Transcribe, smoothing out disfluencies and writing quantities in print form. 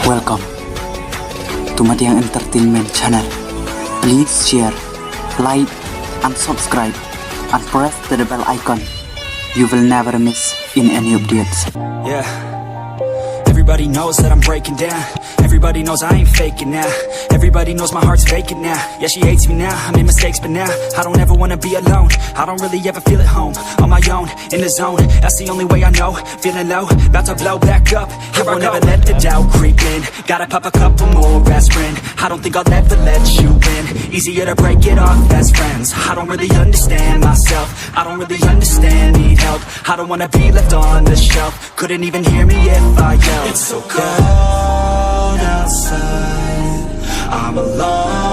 Welcome to Madiang Entertainment channel. Please share, like, and subscribe, and press the bell icon. You will never miss in any updates. Yeah. Everybody knows that I'm breaking down. Everybody knows I ain't faking now. Everybody knows my heart's vacant now. Yeah, she hates me now, I made mistakes but now I don't ever wanna be alone. I don't really ever feel at home. On my own, in the zone, that's the only way I know. Feeling low, about to blow back up. Here I won't ever let the doubt creep in. Gotta pop a couple more aspirin. I don't think I'll ever let you in. Easier to break it off best friends. I don't really understand myself. I don't really understand, need help. I don't wanna be left on the shelf. Couldn't even hear me if I yelled. It's so cold outside, I'm alone